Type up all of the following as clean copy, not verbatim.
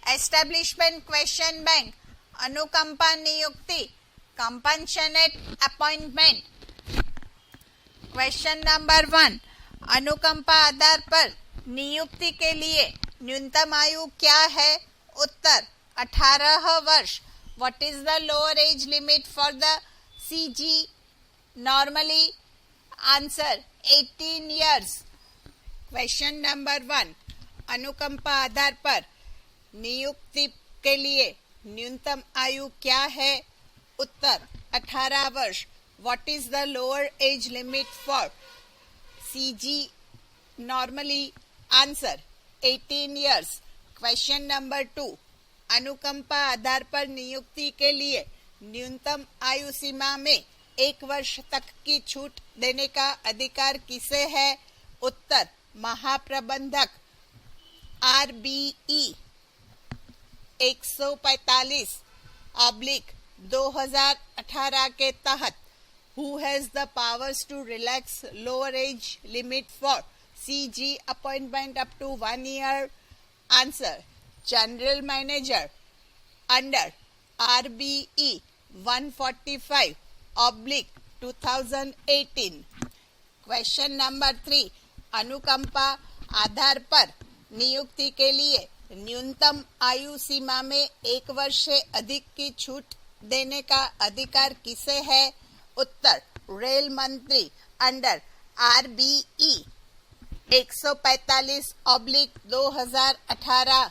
Establishment question bank, अनुकंपा नियुक्ति, कंपनशनेट appointment. Question number 1, अनुकंपा आधार पर नियुक्ति के लिए न्यूनतम आयु क्या है? उत्तर 18 वर्ष। What is the lower age limit for the CG normally? Answer 18 years। Question number 1, अनुकंपा आधार पर नियुक्ति के लिए न्यूनतम आयु क्या है? उत्तर 18 वर्ष। What is the lower age limit for CG normally? Answer 18 years। Question number 2, अनुकंपा आधार पर नियुक्ति के लिए न्यूनतम आयु सीमा में 1 वर्ष तक की छूट देने का अधिकार किसे है? उत्तर महाप्रबंधक। RBE 145/2018 के तहत who has the powers to relax lower age limit for CG appointment up to 1 year? Answer General Manager under RBE 145/2018। Question number 3, अनुकंपा आधार पर नियुक्ति के लिए न्यूनतम आयु सीमा में 1 वर्ष से अधिक की छूट देने का अधिकार किसे है? उत्तर रेल मंत्री under RBE 145/2018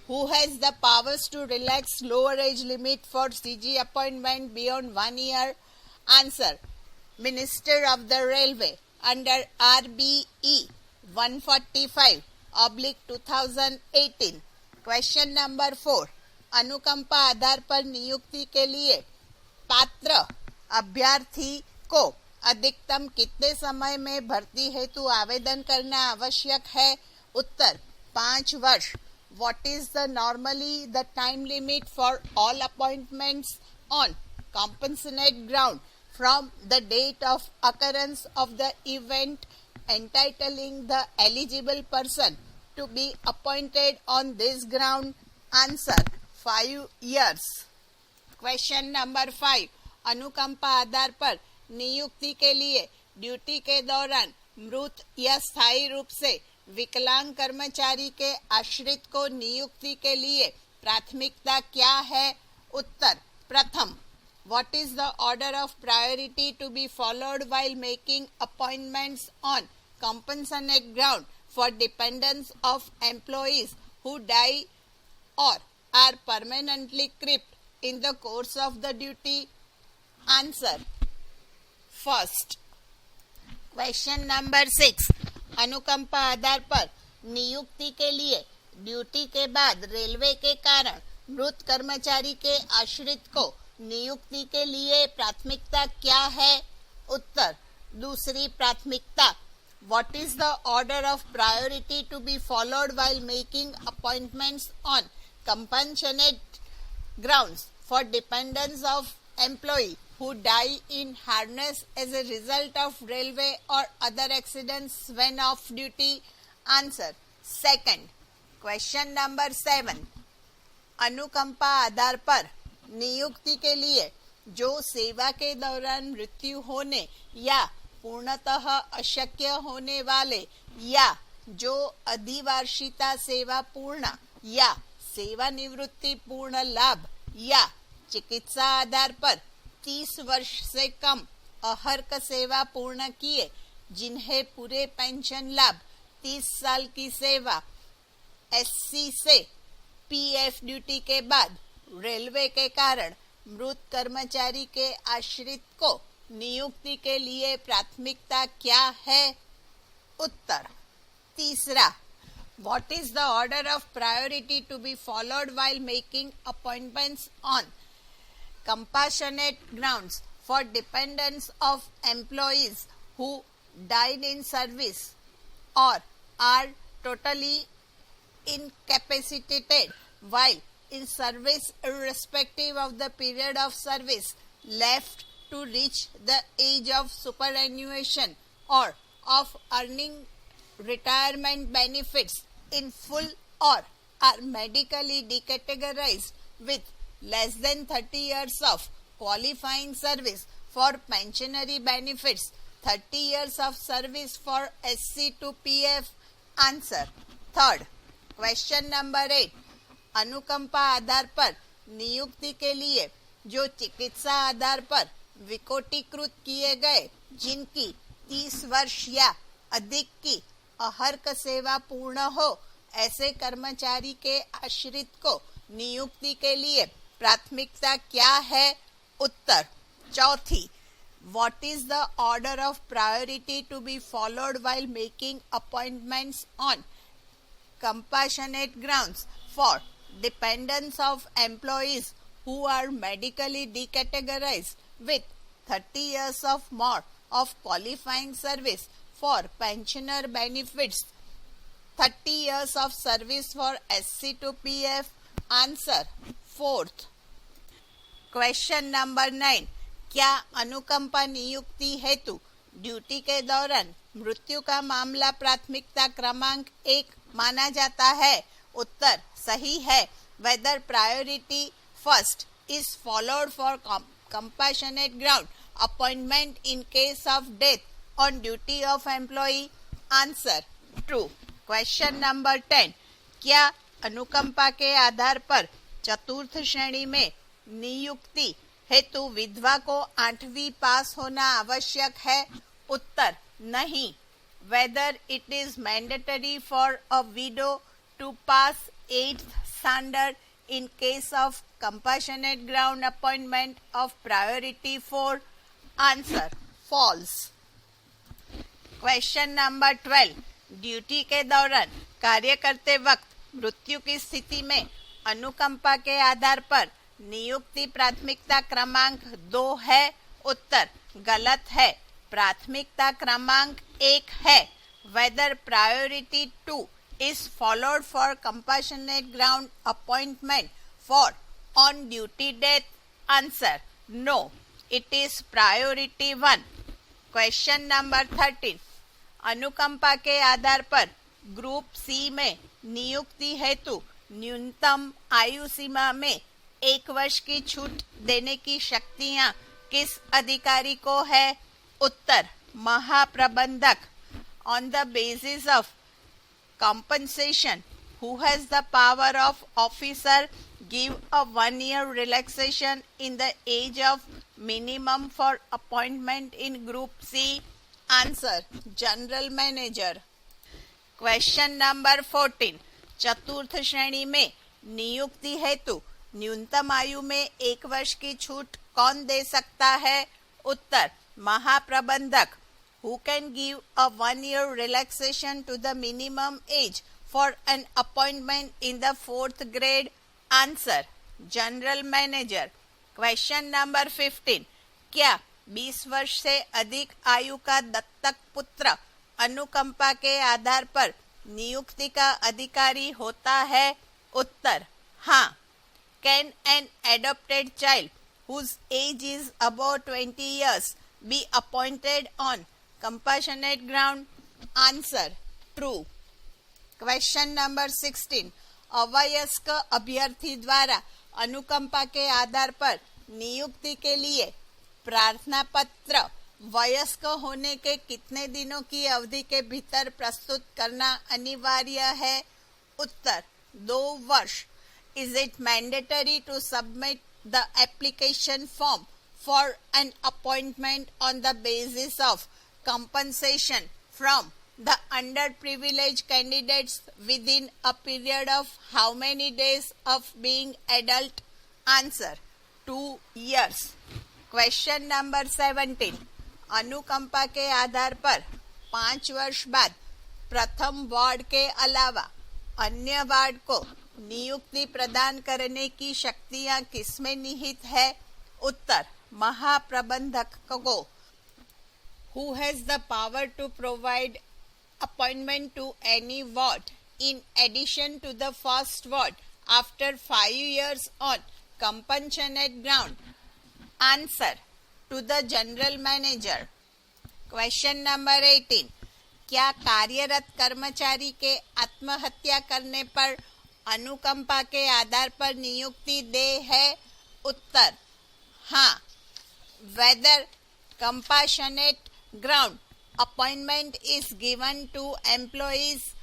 who has the powers to relax lower age limit for CG appointment beyond 1 year? Answer Minister of the Railway under RBE 145/2018। Question number 4, अनुकंपा आधार पर नियुक्ति के लिए पात्र अभ्यर्थी को अधिकतम कितने समय में भर्ती हेतु आवेदन करना आवश्यक है? उत्तर 5 वर्ष। What is the normally the time limit for all appointments on compassionate ground from the date of occurrence of the event entitling the eligible person to be appointed on this ground? Answer 5 years। Question number 5, अनुकंपा आधार पर नियुक्ति के लिए duty के दौरान मृत या स्थायी रूप से विकलांग कर्मचारी के आश्रित को नियुक्ति के लिए प्राथमिकता क्या है? उत्तर प्रथम। What is the order of priority to be followed while making appointments on compassionate ground for dependents of employees who die or are permanently crippled in the course of the duty? Answer first। Question number 6, अनुकंपा आधार पर नियुक्ति के लिए duty के बाद railway के कारण मृत कर्मचारी के आश्रित को नियुक्ति के लिए प्राथमिकता क्या है? उत्तर दूसरी प्राथमिकता। What is the order of priority to be followed while making appointments on compassionate grounds for dependents of employee who die in harness as a result of railway or other accidents when off duty? Answer second। Question number 7, अनुकंपा आधार पर नियुक्ति के लिए जो सेवा के दौरान मृत्यु होने या पूर्णतः अशक्य होने वाले या जो अधिवार्षिता सेवा पूर्ण या सेवानिवृत्ति पूर्ण लाभ या चिकित्सा आधार पर 30 वर्ष से कम अहर्क सेवा पूर्ण किए, जिन्हें पूरे पेंशन लाभ 30 साल की सेवा SC से PF ड्यूटी के बाद रेलवे के कारण मृत कर्मचारी के आश्रित को नियुक्ति के लिए प्राथमिकता क्या है? उत्तर तीसरा। What is the order of priority to be followed while making appointments on compassionate grounds for dependents of employees who died in service or are totally incapacitated while in service irrespective of the period of service left to reach the age of superannuation or of earning retirement benefits in full or are medically decategorized with less than 30 years of qualifying service for pensionary benefits, 30 years of service for SC to PF? Answer. Third, question number 8. अनुकंपा आधार पर नियुक्ति के लिए जो चिकित्सा आधार पर विकोटीकृत किए गए, जिनकी 30 वर्ष या अधिक की अहर्क सेवा पूर्ण हो, ऐसे कर्मचारी के आश्रित को नियुक्ति के लिए प्राथमिकता क्या है? उत्तर. चौथी, what is the order of priority to be followed while making appointments on compassionate grounds for dependents of employees who are medically decategorized with 30 years of more of qualifying service for pensioner benefits, 30 years of service for SC to PF? Answer. Fourth. Question number 9. क्या अनुकंपा नियुक्ति हेतु duty के दौरान मृत्यु का मामला प्राथमिकता क्रमांक 1 माना जाता है? उत्तर सही है. Whether priority first is followed for compassionate ground appointment in case of death on duty of employee? Answer. True. Question number 10. क्या अनुकंपा के आधार पर चतुर्थ श्रेणी में नियुक्ति हेतु विधवा को 8वीं पास होना आवश्यक है? उत्तर नहीं. Whether it is mandatory for a widow to pass 8th standard in case of compassionate ground appointment of priority 4? Answer. False. Question number 12. Duty के दौरान कार्य करते वक्त मृत्यु की स्थिति में अनुकंपा के आधार पर नियुक्ति प्राथमिकता क्रमांक 2 है? उत्तर गलत है. प्राथमिकता क्रमांक 1 है. Whether priority 2 is followed for compassionate ground appointment for on duty death? Answer. No. It is priority 1. Question number 13. अनुकंपा के आधार पर ग्रुप सी में नियुक्ति हेतु न्यूनतम आयु सीमा में 1 वर्ष की छूट देने की शक्तियां किस अधिकारी को है? उत्तर महाप्रबंधक. On the basis of compensation, who has the power of officer give a 1-year relaxation in the age of minimum for appointment in group C? Answer. General Manager. Question number 14. चतुर्थ श्रेणी में नियुक्ति हेतु न्यूनतम आयु में 1 वर्ष की छूट कौन दे सकता है? उत्तर महाप्रबंधक. Who can give a 1-year relaxation to the minimum age for an appointment in the 4th grade? Answer. General Manager. Question number 15. क्या 20 वर्ष से अधिक आयु का दत्तक पुत्र अनुकंपा के आधार पर नियुक्ति का अधिकारी होता है? उत्तर हाँ. Can an adopted child whose age is above 20 years be appointed on compassionate ground? Answer. True. Question number 16. अवयस्क अभ्यर्थी द्वारा अनुकंपा के आधार पर नियुक्ति के लिए प्रार्थना पत्र वयस्क होने के कितने दिनों की अवधि के भीतर प्रस्तुत करना अनिवार्य है? उत्तर 2 वर्ष. Is it mandatory to submit the application form for an appointment on the basis of compensation from the underprivileged candidates within a period of how many days of being adult? Answer. 2 years. Question number 17. अनुकंपा के आधार पर 5 वर्ष बाद प्रथम ward के अलावा अन्य ward को नियुक्ति प्रदान करने की शक्तियां किसमें निहित है? उत्तर महाप्रबंधक को. Who has the power to provide appointment to any ward in addition to the first ward after 5 years on compassionate ground? Answer. To the general manager. Question number 18. क्या कार्यरत कर्मचारी के आत्महत्या करने पर अनुकंपा के आधार पर नियुक्ति दे है? उत्तर हाँ. Whether compassionate ground appointment is given to employee's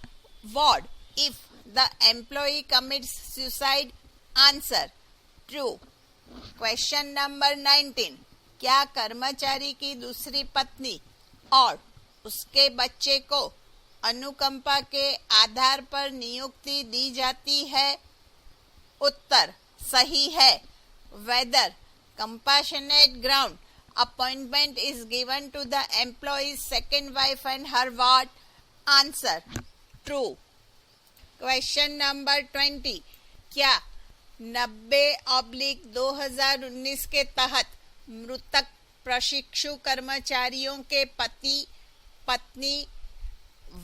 ward if the employee commits suicide? Answer true. Question number 19. क्या कर्मचारी की दूसरी पत्नी और उसके बच्चे को अनुकंपा के आधार पर नियुक्ति दी जाती है? उत्तर सही है. Whether compassionate ground appointment is given to the employee's second wife and her ward? Answer true. Question number 20. क्या 90/2019 के तहत मृतक प्रशिक्षु कर्मचारियों के पति, पत्नी,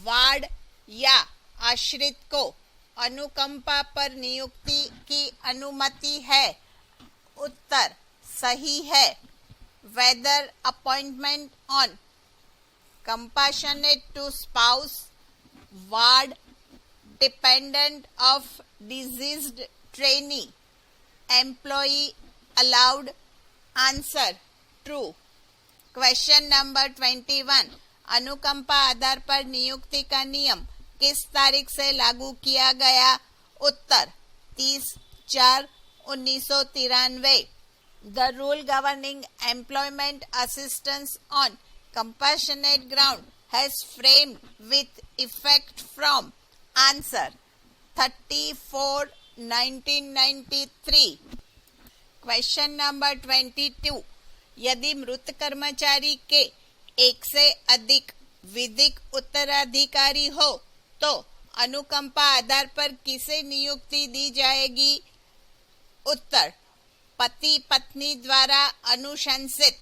वार्ड या आश्रित को अनुकंपा पर नियुक्ति की अनुमति है? उत्तर सही है. Whether appointment on compassionate to spouse, ward, dependent of deceased trainee, employee allowed? Answer true. Question number 21. अनुकंपा आधार पर नियुक्ति का नियम किस तारीख से लागू किया गया? उत्तर 30/4/1993. The rule governing employment assistance on compassionate ground has framed with effect from? Answer 30/4/1993. Question number 22. यदि मृत कर्मचारी के एक से अधिक विधिक उत्तराधिकारी हो तो अनुकंपा आधार पर किसे नियुक्ति दी जाएगी? उत्तर पति पत्नी द्वारा अनुशंसित.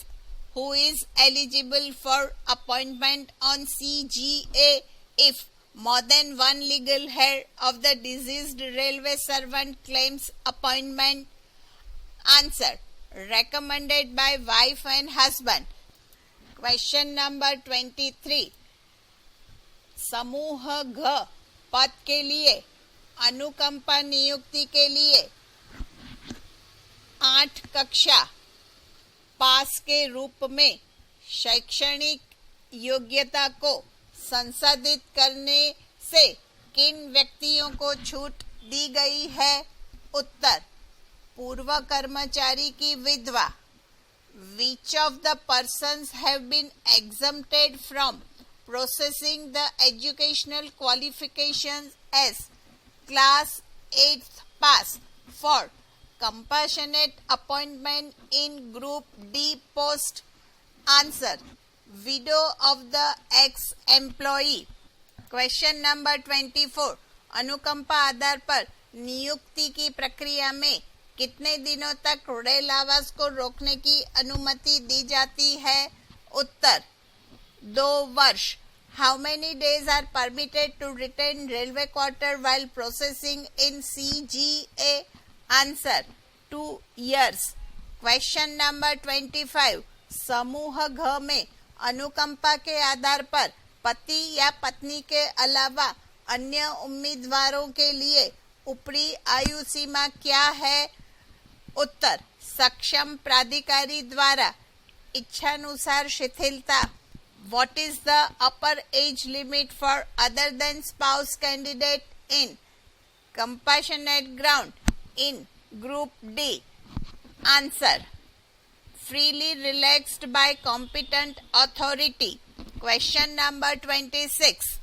Who is eligible for appointment on CGA if more than one legal heir of the deceased railway servant claims appointment? Answer recommended by wife and husband. Question number 23. समूह घ पद के लिए अनुकंपा नियुक्ति के लिए 8 कक्षा पास के रूप में शैक्षणिक योग्यता को संसाधित करने से किन व्यक्तियों को छूट दी गई है? उत्तर पूर्व कर्मचारी की विधवा. Which of the persons have been exempted from processing the educational qualifications as class 8th pass for compassionate appointment in group D post? Answer widow of the ex-employee. Question number 24. अनुकंपा आधार पर नियुक्ति की प्रक्रिया में कितने दिनों तक रेल आवास को रोकने की अनुमति दी जाती है? उत्तर 2 वर्ष. How many days are permitted to retain railway quarter while processing in CGA? Answer 2 years. Question number 25. समूह घ में अनुकंपा के आधार पर पति या पत्नी के अलावा अन्य उम्मीदवारों के लिए ऊपरी आयु सीमा क्या है? उत्तर सक्षम प्राधिकारी द्वारा इच्छानुसार शिथिलता. What is the upper age limit for other than spouse candidate in compassionate ground in group D? Answer freely relaxed by competent authority. Question number 26.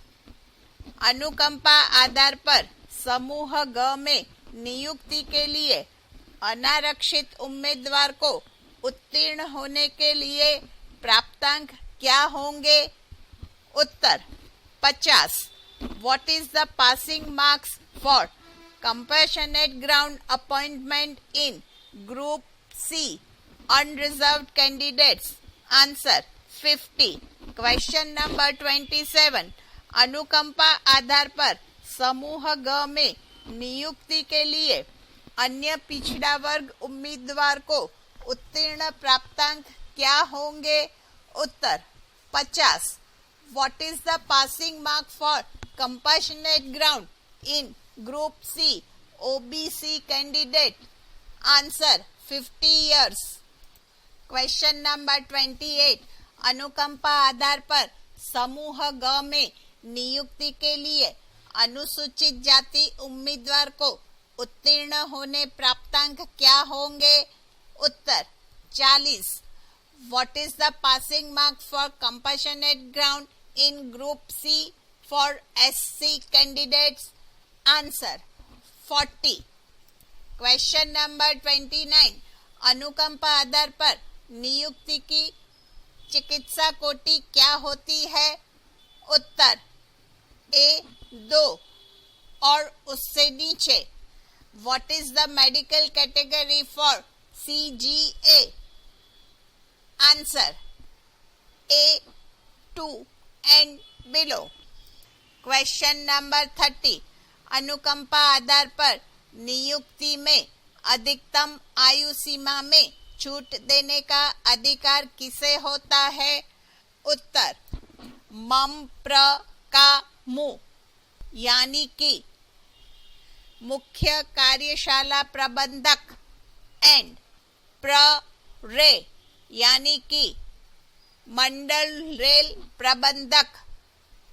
अनुकंपा आधार पर समूह ग में नियुक्ति के लिए अनारक्षित उम्मीदवार को उत्तीर्ण होने के लिए प्राप्तांक क्या होंगे? उत्तर 50. What is the passing marks for compassionate ground appointment in group C unreserved candidates? Answer 50. Question number 27. अनुकंपा आधार पर समूह ग में नियुक्ति के लिए अन्य पिछड़ा वर्ग उम्मीदवार को उत्तीर्ण प्राप्तांक क्या होंगे? उत्तर 50. What is the passing mark for compassionate ground in group C OBC candidate? Answer 50 years. Question number 28. अनुकंपा आधार पर समूह ग में नियुक्ति के लिए अनुसूचित जाति उम्मीदवार को उत्तीर्ण होने प्राप्तांक क्या होंगे? उत्तर 40. What is the passing mark for compassionate ground in Group C for SC candidates? Answer 40. Question number 29. अनुकंपा आधार पर नियुक्ति की चिकित्सा कोटि क्या होती है? उत्तर A 2 और उससे नीचे. What is the medical category for CGA? Answer A 2 and below. Question number 30. अनुकंपा आधार पर नियुक्ति में अधिकतम आयु सीमा में छूट देने का अधिकार किसे होता है? उत्तर मम प्र का मु यानी कि मुख्य कार्यशाला प्रबंधक एंड प्र रे यानी कि मंडल रेल प्रबंधक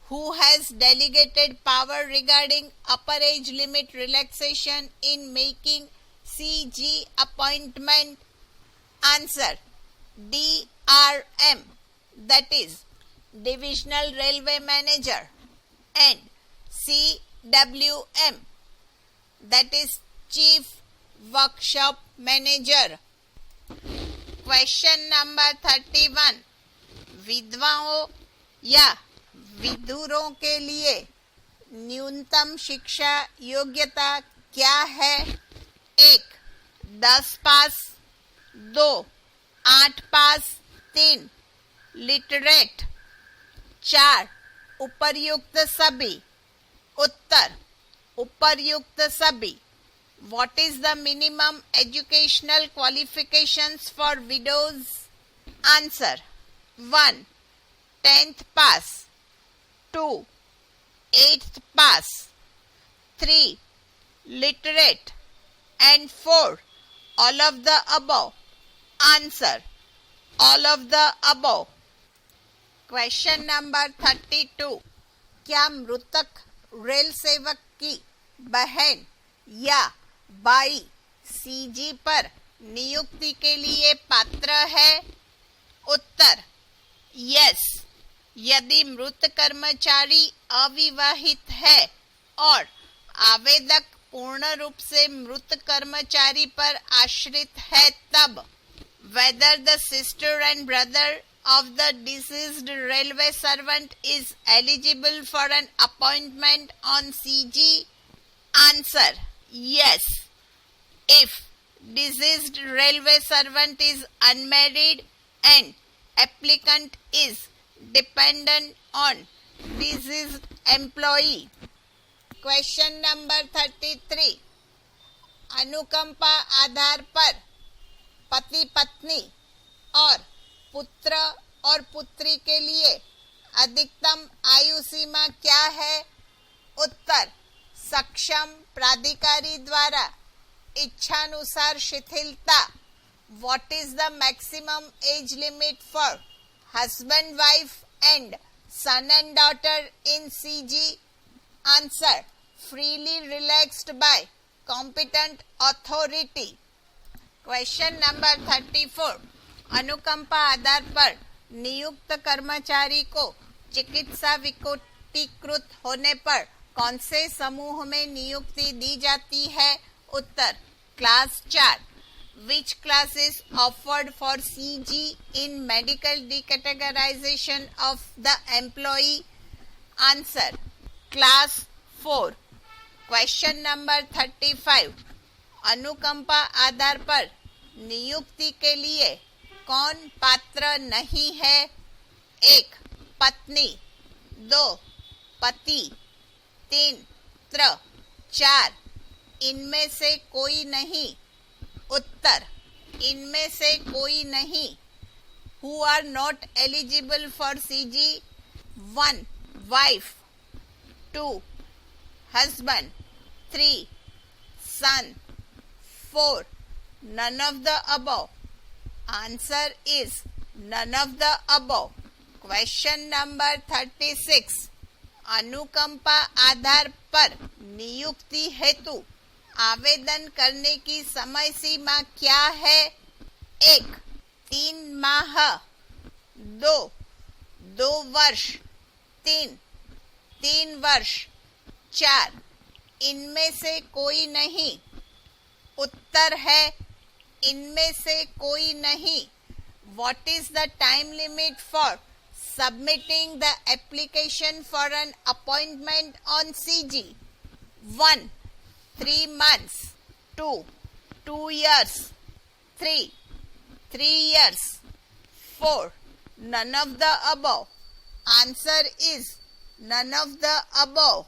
who has delegated power regarding upper age limit relaxation in making CG appointment. Answer DRM, that is Divisional Railway Manager, and CWM, that is Chief Workshop Manager. Question number 31. विधवाओं या विधुरों के लिए न्यूनतम शिक्षा योग्यता क्या है? 1 10 पास, 2 8 पास, 3 लिटरेट, 4 उपर्युक्त सभी. उत्तर उपर्युक्त सभी. What is the minimum educational qualifications for widows? Answer 1 10th pass, 2 8th pass, 3 literate, and 4 all of the above. Answer all of the above. Question number 32. क्या मृतक रेल सेवक की बहन या बाई सीजी पर नियुक्ति के लिए पात्र है? उत्तर यस, यदि मृत कर्मचारी अविवाहित है और आवेदक पूर्ण रूप से मृत कर्मचारी पर आश्रित है तब. Whether the sister and brother of the deceased railway servant is eligible for an appointment on CG? Answer yes, if deceased railway servant is unmarried and applicant is dependent on deceased employee. Question number 33. अनुकंपा आधार पर पति पत्नी और पुत्र और पुत्री के लिए अधिकतम आयु सीमा क्या है? उत्तर सक्षम प्राधिकारी द्वारा इच्छानुसार शिथिलता. What is the maximum age limit for husband, wife and son and daughter in CG? Answer freely relaxed by competent authority. Question number 34. अनुकंपा आधार पर नियुक्त कर्मचारी को चिकित्सा विकोटीकृत होने पर कौन से समूह में नियुक्ति दी जाती है? उत्तर class 4. Which class is offered for CG in medical decategorization of the employee? Answer class 4. Question number 35. अनुकंपा आधार पर नियुक्ति के लिए कौन पात्र नहीं है? 1 पत्नी, 2 पति, 3 पुत्र, 4 इनमें से कोई नहीं. उत्तर इनमें से कोई नहीं. Who are not eligible for CG? 1 wife, 2 husband, 3 son. 4. None of the above. Answer is none of the above. Question number 36. अनुकंपा आधार पर नियुक्ति हेतु आवेदन करने की समय सीमा क्या है? 1. 3 माह. 2 वर्ष. 3 वर्ष. 4. इनमें से कोई नहीं. उत्तर है इनमें से कोई नहीं. What is the time limit for submitting the application for an appointment on CG? 1. 3 months. 2 years. 3 years. 4. None of the above. Answer is none of the above.